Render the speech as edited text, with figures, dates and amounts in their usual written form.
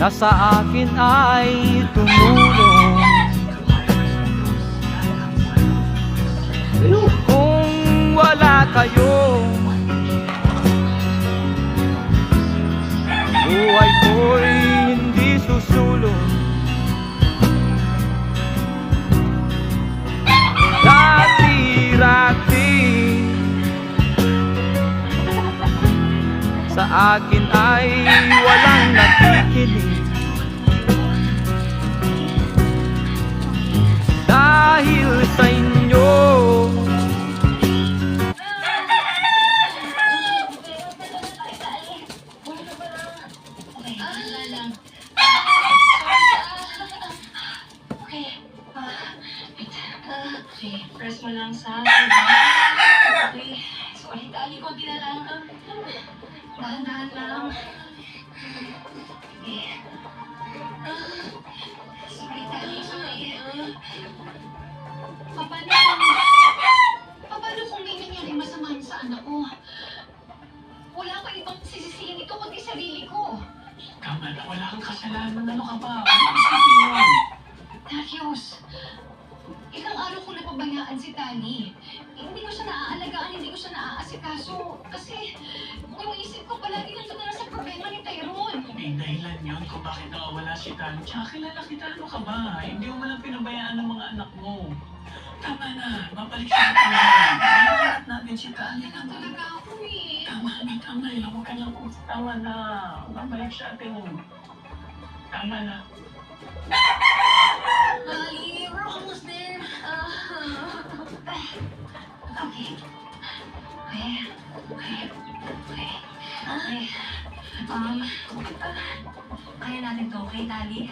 na sa akin ay tumulong. Kung wala kayo, buhay ko'y hindi susulong. Dati-rati sa akin ay walang nakikinig, dahil sa inyo. Okay, press mo lang sa okay. Sorry, tali ko, di na lang. Dahan-dahan lang. Okay. Sorry, tali, sorry. Paano kung may nangyari masama sa anak ko? Wala pa ibang sisisihin ito kundi sarili ko. Tama na, wala kang kasalanan. Ano ka ba? Ano isipin mo? Darius, ilang araw ko napabayaan si Tani. Hindi ko siya naaalagaan, hindi ko siya naaasikaso. Kasi yung isip ko palagi nandun na sa problema ni Tyrone. May dahilan yun kung bakit nakawala si Tani. Tsaka kilala kita, ano ka ba? Hindi mo malang pinabayaan ng mga anak mo. Tama na, mabalik sa Tani. Mahanap natin si Tani. Kaya talaga ako eh. Tama na. Huwag ka lang. Tama na. Mabalik sa atin. Tama na. Ali, we're almost there. Okay. Kaya natin to, okay, Tali?